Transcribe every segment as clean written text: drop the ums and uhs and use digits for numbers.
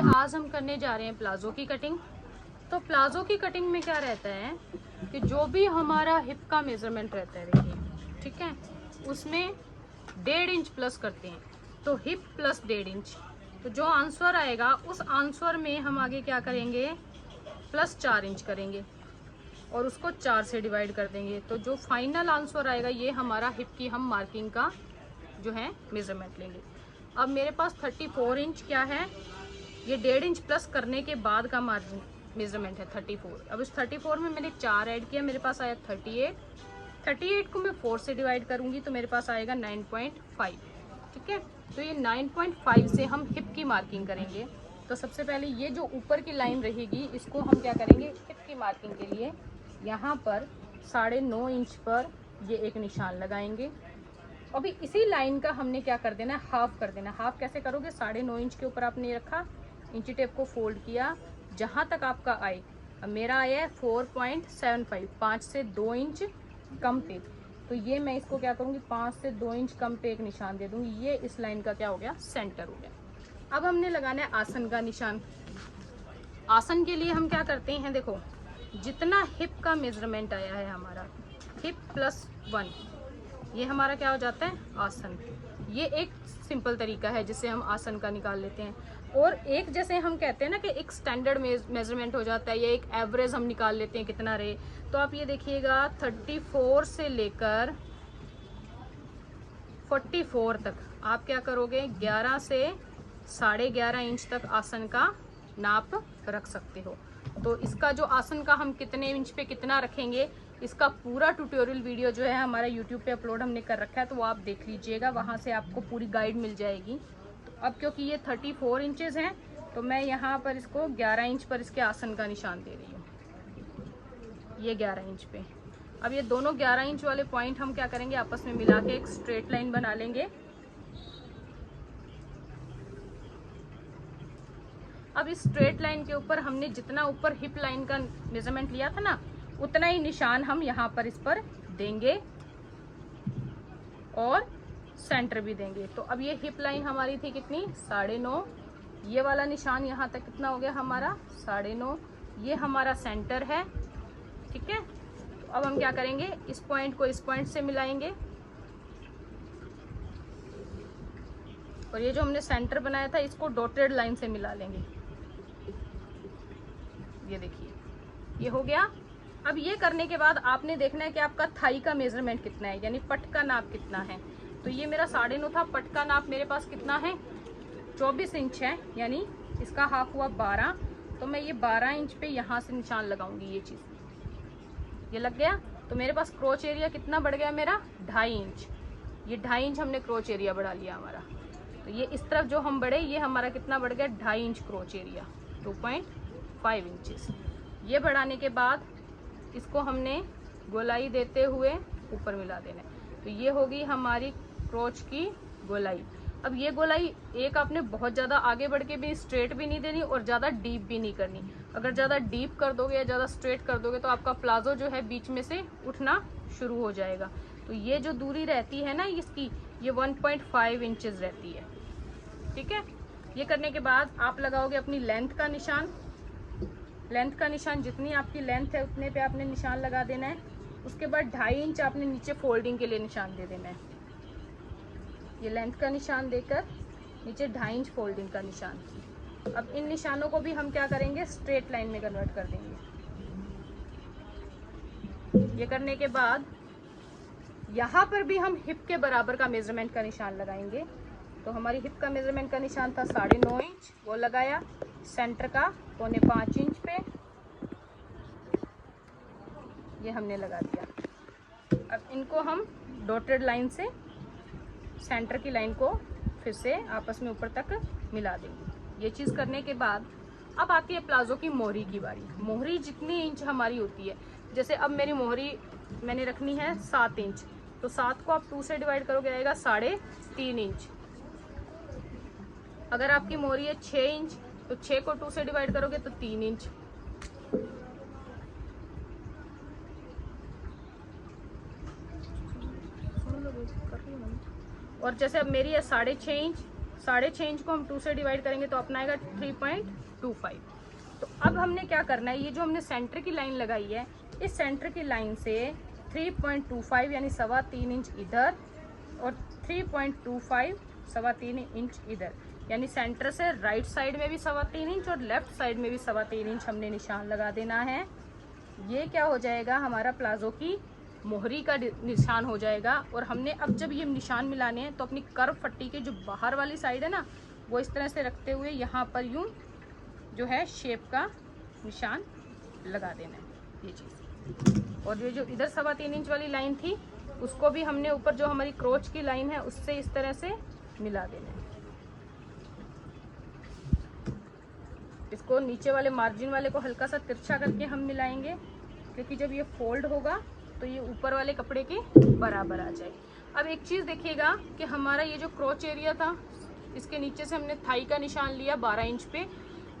आज हम करने जा रहे हैं प्लाजो की कटिंग। तो प्लाजो की कटिंग में क्या रहता है कि जो भी हमारा हिप का मेजरमेंट रहता है, देखिए ठीक है, उसमें 1.5 इंच प्लस करते हैं। तो हिप प्लस 1.5 इंच, तो जो आंसर आएगा उस आंसर में हम आगे क्या करेंगे, प्लस 4 इंच करेंगे और उसको 4 से डिवाइड कर देंगे। तो जो फाइनल आंसर आएगा ये हमारा हिप की हम मार्किंग का जो है मेजरमेंट लेंगे। अब मेरे पास 34 इंच क्या है, ये 1.5 इंच प्लस करने के बाद का मार्जिन मेजरमेंट है 34। अब इस 34 में मैंने 4 ऐड किया, मेरे पास आया 38 को मैं 4 से डिवाइड करूंगी तो मेरे पास आएगा 9.5। ठीक है, तो ये 9.5 से हम हिप की मार्किंग करेंगे। तो सबसे पहले ये जो ऊपर की लाइन रहेगी इसको हम क्या करेंगे, हिप की मार्किंग के लिए यहाँ पर 9.5 इंच पर ये एक निशान लगाएंगे। अभी इसी लाइन का हमने क्या कर देना है, हाफ कर देना। हाफ कैसे करोगे, 9.5 इंच के ऊपर आपने रखा, इंची टेप को फोल्ड किया जहां तक आपका आए। अब मेरा आया है 4.75, 5 से 2 इंच कम पे। तो ये मैं इसको क्या करूंगी, 5 से 2 इंच कम पे एक निशान दे दूंगी। ये इस लाइन का क्या हो गया, सेंटर हो गया। अब हमने लगाना है आसन का निशान। आसन के लिए हम क्या करते हैं, देखो जितना हिप का मेजरमेंट आया है हमारा, हिप प्लस 1, ये हमारा क्या हो जाता है, आसन। ये एक सिंपल तरीका है जिससे हम आसन का निकाल लेते हैं। और एक जैसे हम कहते हैं ना कि एक स्टैंडर्ड मेजरमेंट हो जाता है, या एक एवरेज हम निकाल लेते हैं कितना रहे। तो आप ये देखिएगा 34 से लेकर 44 तक आप क्या करोगे, 11 से 11.5 इंच तक आसन का नाप रख सकते हो। तो इसका जो आसन का हम कितने इंच पे कितना रखेंगे, इसका पूरा ट्यूटोरियल वीडियो जो है हमारा यूट्यूब पे अपलोड हमने कर रखा है, तो वो आप देख लीजिएगा, वहाँ से आपको पूरी गाइड मिल जाएगी। तो अब क्योंकि ये 34 इंचेस हैं तो मैं यहाँ पर इसको 11 इंच पर इसके आसन का निशान दे रही हूँ, ये 11 इंच पे। अब ये दोनों 11 इंच वाले पॉइंट हम क्या करेंगे, आपस में मिला के एक स्ट्रेट लाइन बना लेंगे। अब इस स्ट्रेट लाइन के ऊपर हमने जितना ऊपर हिप लाइन का मेजरमेंट लिया था ना, उतना ही निशान हम यहाँ पर इस पर देंगे और सेंटर भी देंगे। तो अब ये हिप लाइन हमारी थी कितनी, 9.5, ये वाला निशान यहाँ तक कितना हो गया हमारा, 9.5, ये हमारा सेंटर है। ठीक है, तो अब हम क्या करेंगे, इस पॉइंट को इस पॉइंट से मिलाएंगे और ये जो हमने सेंटर बनाया था इसको डॉटेड लाइन से मिला लेंगे। ये देखिए ये हो गया। अब ये करने के बाद आपने देखना है कि आपका थाई का मेजरमेंट कितना है, यानी पट का नाप कितना है। तो ये मेरा 9.5 था, पट का नाप मेरे पास कितना है, 24 इंच है, यानी इसका हाफ हुआ 12। तो मैं ये 12 इंच पे यहाँ से निशान लगाऊंगी, ये चीज ये लग गया। तो मेरे पास क्रोच एरिया कितना बढ़ गया मेरा, 2.5 इंच। ये 2.5 इंच हमने क्रोच एरिया बढ़ा लिया हमारा। तो ये इस तरफ जो हम बढ़े, ये हमारा कितना बढ़ गया, 2.5 इंच क्रोच एरिया, 2.5 इंचेस। ये बढ़ाने के बाद इसको हमने गोलाई देते हुए ऊपर मिला देना है। तो ये होगी हमारी क्रोच की गोलाई। अब ये गोलाई एक आपने बहुत ज़्यादा आगे बढ़ के भी स्ट्रेट भी नहीं देनी और ज़्यादा डीप भी नहीं करनी। अगर ज़्यादा डीप कर दोगे या ज़्यादा स्ट्रेट कर दोगे तो आपका प्लाजो जो है बीच में से उठना शुरू हो जाएगा। तो ये जो दूरी रहती है ना इसकी, ये 1.5 इंचेस रहती है। ठीक है, ये करने के बाद आप लगाओगे अपनी लेंथ का निशान। लेंथ का निशान जितनी आपकी लेंथ है उतने पे आपने निशान लगा देना है। उसके बाद 2.5 इंच आपने नीचे फोल्डिंग के लिए निशान दे देना है। ये लेंथ का निशान देकर नीचे 2.5 इंच फोल्डिंग का निशान। अब इन निशानों को भी हम क्या करेंगे, स्ट्रेट लाइन में कन्वर्ट कर देंगे। ये करने के बाद यहाँ पर भी हम हिप के बराबर का मेजरमेंट का निशान लगाएंगे। तो हमारी हिप का मेजरमेंट का निशान था 9.5 इंच, वो लगाया। सेंटर का 4.25 इंच पे ये हमने लगा दिया। अब इनको हम डॉटेड लाइन से सेंटर की लाइन को फिर से आपस में ऊपर तक मिला देंगे। ये चीज़ करने के बाद अब आती है प्लाजो की मोहरी की बारी। मोहरी जितनी इंच हमारी होती है, जैसे अब मेरी मोहरी मैंने रखनी है 7 इंच, तो 7 को आप 2 से डिवाइड करोगे आएगा 3.5 इंच। अगर आपकी मोहरी है 6 इंच तो 6 को 2 से डिवाइड करोगे तो 3 इंच। और जैसे अब मेरी है 6.5 इंच, 6.5 इंच को हम 2 से डिवाइड करेंगे तो अपना आएगा 3.25। तो अब हमने क्या करना है, ये जो हमने सेंटर की लाइन लगाई है, इस सेंटर की लाइन से 3.25 यानी 3.25 इंच इधर और 3.25 3.25 इंच इधर, यानी सेंटर से राइट साइड में भी 3.25 इंच और लेफ्ट साइड में भी 3.25 इंच हमने निशान लगा देना है। ये क्या हो जाएगा, हमारा प्लाजो की मोहरी का निशान हो जाएगा। और हमने अब जब ये निशान मिलाने हैं तो अपनी कर्व पट्टी के जो बाहर वाली साइड है ना, वो इस तरह से रखते हुए यहाँ पर यूं जो है शेप का निशान लगा देना है, ये चीज़। और ये जो इधर 3.25 इंच वाली लाइन थी उसको भी हमने ऊपर जो हमारी क्रोच की लाइन है उससे इस तरह से मिला देना है। इसको नीचे वाले मार्जिन वाले को हल्का सा तिरछा करके हम मिलाएंगे, क्योंकि जब ये फोल्ड होगा तो ये ऊपर वाले कपड़े के बराबर आ जाएगी। अब एक चीज़ देखिएगा कि हमारा ये जो क्रोच एरिया था, इसके नीचे से हमने थाई का निशान लिया 12 इंच पे,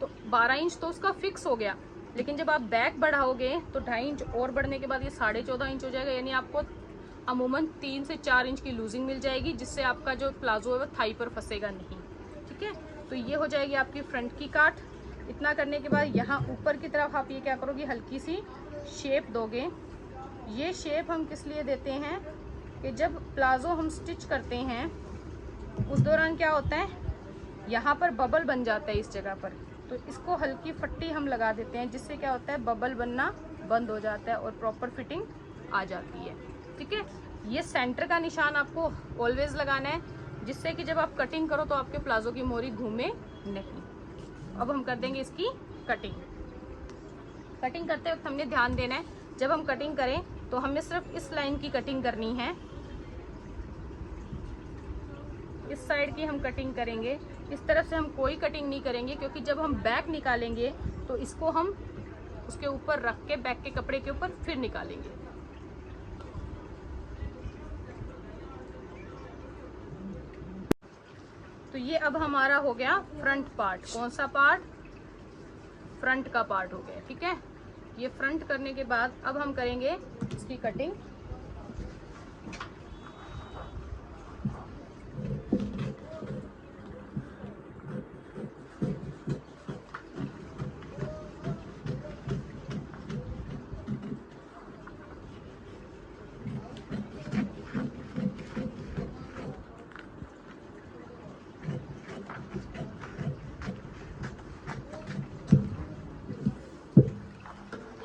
तो 12 इंच तो उसका फिक्स हो गया। लेकिन जब आप बैक बढ़ाओगे तो 2.5 इंच और बढ़ने के बाद ये 14.5 इंच हो जाएगा, यानी आपको अमूमन 3 से 4 इंच की लूजिंग मिल जाएगी, जिससे आपका जो प्लाजो है वो थाई पर फंसेगा नहीं। ठीक है, तो ये हो जाएगी आपकी फ्रंट की काट। इतना करने के बाद यहाँ ऊपर की तरफ आप ये क्या करोगे, हल्की सी शेप दोगे। ये शेप हम किस लिए देते हैं कि जब प्लाजो हम स्टिच करते हैं उस दौरान क्या होता है, यहाँ पर बबल बन जाता है इस जगह पर, तो इसको हल्की पट्टी हम लगा देते हैं, जिससे क्या होता है बबल बनना बंद हो जाता है और प्रॉपर फिटिंग आ जाती है। ठीक है, ये सेंटर का निशान आपको ऑलवेज लगाना है, जिससे कि जब आप कटिंग करो तो आपके प्लाजो की मोहरी घूमे नहीं। अब हम कर देंगे इसकी कटिंग। कटिंग करते वक्त हमने ध्यान देना है, जब हम कटिंग करें तो हमें सिर्फ इस लाइन की कटिंग करनी है, इस साइड की हम कटिंग करेंगे। इस तरफ से हम कोई कटिंग नहीं करेंगे, क्योंकि जब हम बैक निकालेंगे तो इसको हम उसके ऊपर रख के बैक के कपड़े के ऊपर फिर निकालेंगे। तो ये अब हमारा हो गया फ्रंट पार्ट। कौन सा पार्ट, फ्रंट का पार्ट हो गया। ठीक है, ये फ्रंट करने के बाद अब हम करेंगे इसकी कटिंग।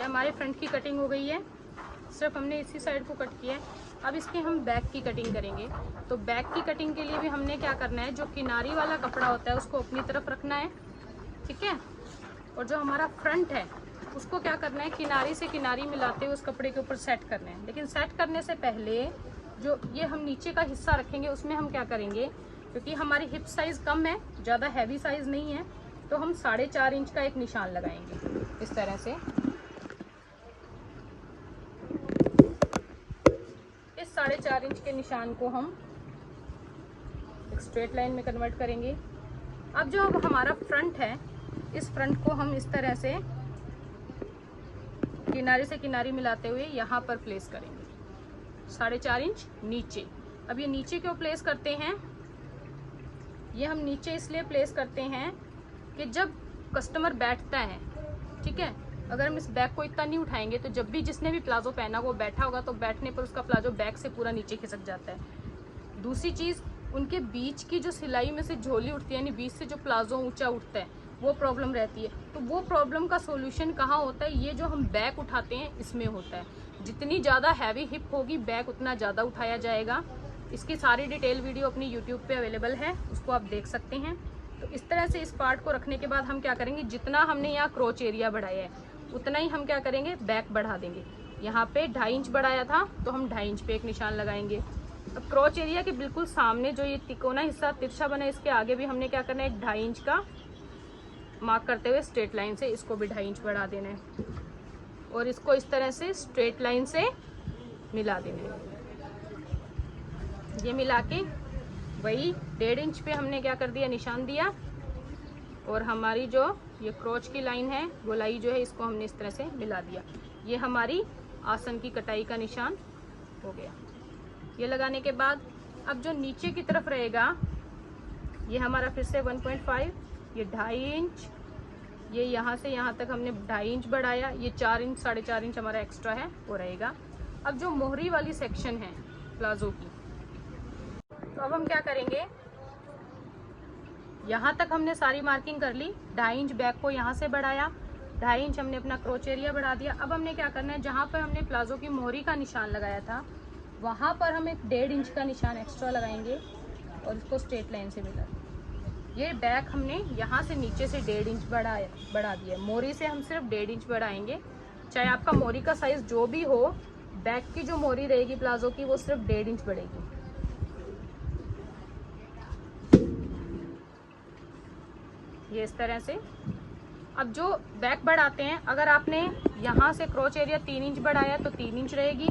हमारे फ्रंट की कटिंग हो गई है, सिर्फ हमने इसी साइड को कट किया है। अब इसकी हम बैक की कटिंग करेंगे। तो बैक की कटिंग के लिए भी हमने क्या करना है, जो किनारी वाला कपड़ा होता है उसको अपनी तरफ रखना है। ठीक है, और जो हमारा फ्रंट है उसको क्या करना है, किनारी से किनारी मिलाते हुए उस कपड़े के ऊपर सेट करना है। लेकिन सेट करने से पहले जो ये हम नीचे का हिस्सा रखेंगे उसमें हम क्या करेंगे, क्योंकि हमारी हिप साइज़ कम है, ज़्यादा हैवी साइज़ नहीं है, तो हम 4.5 इंच का एक निशान लगाएंगे इस तरह से। इस 4.5 इंच के निशान को हम एक स्ट्रेट लाइन में कन्वर्ट करेंगे। अब जो हमारा फ्रंट है, इस फ्रंट को हम इस तरह से किनारे से किनारी मिलाते हुए यहाँ पर प्लेस करेंगे 4.5 इंच नीचे। अब ये नीचे क्यों प्लेस करते हैं, ये हम नीचे इसलिए प्लेस करते हैं कि जब कस्टमर बैठता है, ठीक है, अगर हम इस बैग को इतना नहीं उठाएंगे तो जब भी जिसने भी प्लाजो पहना वो बैठा होगा तो बैठने पर उसका प्लाजो बैक से पूरा नीचे खिसक जाता है। दूसरी चीज़, उनके बीच की जो सिलाई में से झोली उठती है, यानी बीच से जो प्लाजो ऊंचा उठता है, वो प्रॉब्लम रहती है। तो वो प्रॉब्लम का सोल्यूशन कहाँ होता है, ये जो हम बैक उठाते हैं इसमें होता है। जितनी ज़्यादा हैवी हिप होगी बैक उतना ज़्यादा उठाया जाएगा। इसकी सारी डिटेल वीडियो अपनी यूट्यूब पे अवेलेबल है, उसको आप देख सकते हैं। तो इस तरह से इस पार्ट को रखने के बाद हम क्या करेंगे, जितना हमने यहाँ क्रोच एरिया बढ़ाया है उतना ही हम क्या करेंगे, बैक बढ़ा देंगे। यहाँ पे 2.5 इंच बढ़ाया था तो हम 2.5 इंच पे एक निशान लगाएंगे। अब क्रोच एरिया के बिल्कुल सामने जो ये तिकोना हिस्सा तिरछा बना है, इसके आगे भी हमने क्या करना है, 2.5 इंच का मार्क करते हुए स्ट्रेट लाइन से इसको भी 2.5 इंच बढ़ा देना है और इसको इस तरह से स्ट्रेट लाइन से मिला देना है। ये मिला के वही 1.5 इंच पे हमने क्या कर दिया, निशान दिया। और हमारी जो ये क्रोच की लाइन है, गोलाई जो है, इसको हमने इस तरह से मिला दिया। ये हमारी आसन की कटाई का निशान हो गया। ये लगाने के बाद अब जो नीचे की तरफ रहेगा ये हमारा फिर से 1.5, ये 2.5 इंच, ये यहाँ से यहाँ तक हमने 2.5 इंच बढ़ाया, ये 4 इंच 4.5 इंच हमारा एक्स्ट्रा है वो रहेगा। अब जो मोहरी वाली सेक्शन है प्लाजो की, तो अब हम क्या करेंगे, यहाँ तक हमने सारी मार्किंग कर ली, 2.5 इंच बैक को यहाँ से बढ़ाया, 2.5 इंच हमने अपना क्रोच एरिया बढ़ा दिया। अब हमने क्या करना है, जहाँ पर हमने प्लाजो की मोहरी का निशान लगाया था वहाँ पर हम एक 1.5 इंच का निशान एक्स्ट्रा लगाएंगे और इसको स्ट्रेट लाइन से मिला। ये बैक हमने यहाँ से नीचे से 1.5 इंच बढ़ा दिया। मोहरी से हम सिर्फ 1.5 इंच बढ़ाएंगे, चाहे आपका मोहरी का साइज जो भी हो, बैक की जो मोहरी रहेगी प्लाजो की वो सिर्फ 1.5 इंच बढ़ेगी। ये इस तरह से। अब जो बैक बढ़ाते हैं, अगर आपने यहाँ से क्रोच एरिया 3 इंच बढ़ाया तो 3 इंच रहेगी,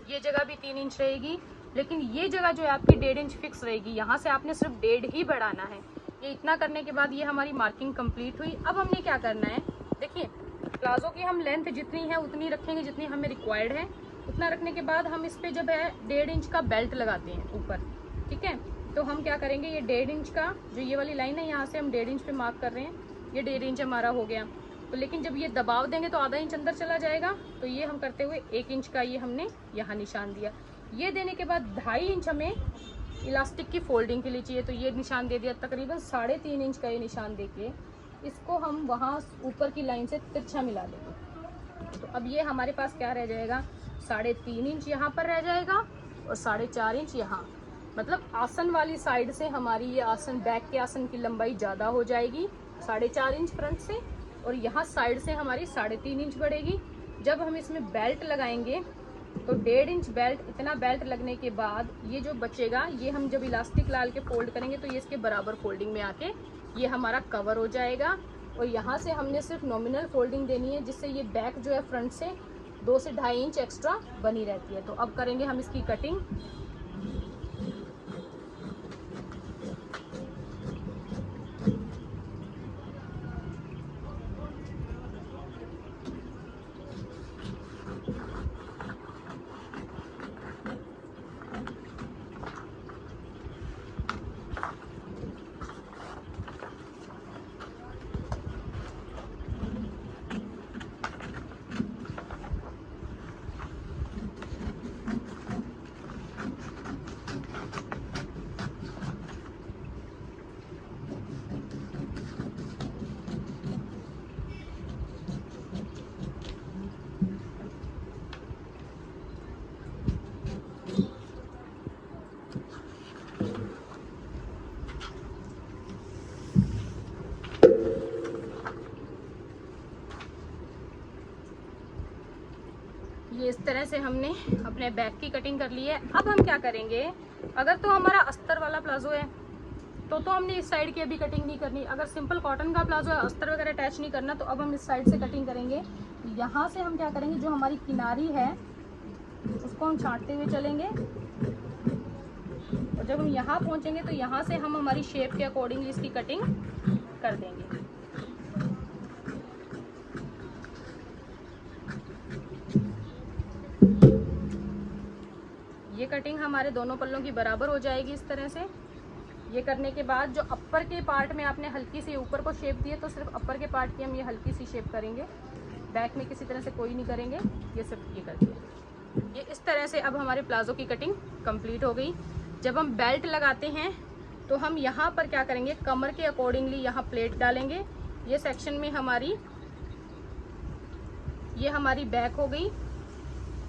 ये जगह भी 3 इंच रहेगी, लेकिन ये जगह जो है आपकी 1.5 इंच फिक्स रहेगी। यहाँ से आपने सिर्फ 1.5 ही बढ़ाना है। ये इतना करने के बाद ये हमारी मार्किंग कंप्लीट हुई। अब हमने क्या करना है, देखिए प्लाजो की हम लेंथ जितनी है उतनी रखेंगे जितनी हमें रिक्वायर्ड है। उतना रखने के बाद हम इस पे जब है 1.5 इंच का बेल्ट लगाते हैं ऊपर, ठीक है। तो हम क्या करेंगे, ये 1.5 इंच का जो ये वाली लाइन है यहाँ से हम 1.5 इंच पे मार्क कर रहे हैं, ये 1.5 इंच हमारा हो गया। तो लेकिन जब ये दबाव देंगे तो आधा इंच अंदर चला जाएगा, तो ये हम करते हुए 1 इंच का ये हमने यहाँ निशान दिया। ये देने के बाद 2.5 इंच हमें इलास्टिक की फोल्डिंग के लिए चाहिए, तो ये निशान दे दिया। तकरीबन 3.5 इंच का ये निशान देके इसको हम वहाँ ऊपर की लाइन से तिरछा मिला देंगे। तो अब ये हमारे पास क्या रह जाएगा, 3.5 इंच यहाँ पर रह जाएगा और 4.5 इंच यहाँ। मतलब आसन वाली साइड से हमारी ये आसन, बैक के आसन की लंबाई ज़्यादा हो जाएगी 4.5 इंच फ्रंट से, और यहाँ साइड से हमारी 3.5 इंच बढ़ेगी। जब हम इसमें बेल्ट लगाएंगे तो 1.5 इंच बेल्ट, इतना बेल्ट लगने के बाद ये जो बचेगा, ये हम जब इलास्टिक डाल के फोल्ड करेंगे तो ये इसके बराबर फोल्डिंग में आके ये हमारा कवर हो जाएगा। और यहाँ से हमने सिर्फ नॉमिनल फोल्डिंग देनी है, जिससे ये बैक जो है फ्रंट से 2 से 2.5 इंच एक्स्ट्रा बनी रहती है। तो अब करेंगे हम इसकी कटिंग। ये इस तरह से हमने अपने बैक की कटिंग कर ली है। अब हम क्या करेंगे, अगर तो हमारा अस्तर वाला प्लाजो है तो हमने इस साइड की अभी कटिंग नहीं करनी। अगर सिंपल कॉटन का प्लाजो है, अस्तर वगैरह अटैच नहीं करना, तो अब हम इस साइड से कटिंग करेंगे। यहाँ से हम क्या करेंगे, जो हमारी किनारी है उसको हम छांटते हुए चलेंगे, और जब हम यहाँ पहुँचेंगे तो यहाँ से हम हमारी शेप के अकॉर्डिंग इसकी कटिंग कर देंगे। ये कटिंग हमारे दोनों पल्लों की बराबर हो जाएगी इस तरह से। ये करने के बाद जो अपर के पार्ट में आपने हल्की सी ऊपर को शेप दी है, तो सिर्फ अपर के पार्ट की हम ये हल्की सी शेप करेंगे, बैक में किसी तरह से कोई नहीं करेंगे, ये सिर्फ ये करके। ये इस तरह से अब हमारे प्लाजो की कटिंग कंप्लीट हो गई। जब हम बेल्ट लगाते हैं तो हम यहाँ पर क्या करेंगे, कमर के अकॉर्डिंगली यहाँ प्लेट डालेंगे। ये सेक्शन में ये हमारी बैक हो गई।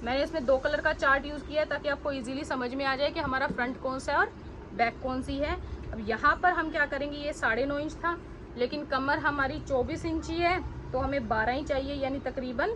मैंने इसमें 2 कलर का चार्ट यूज़ किया है ताकि आपको इजीली समझ में आ जाए कि हमारा फ्रंट कौन सा है और बैक कौन सी है। अब यहाँ पर हम क्या करेंगे, ये 9.5 इंच था, लेकिन कमर हमारी 24 इंची है, तो हमें 12 ही चाहिए, यानी तकरीबन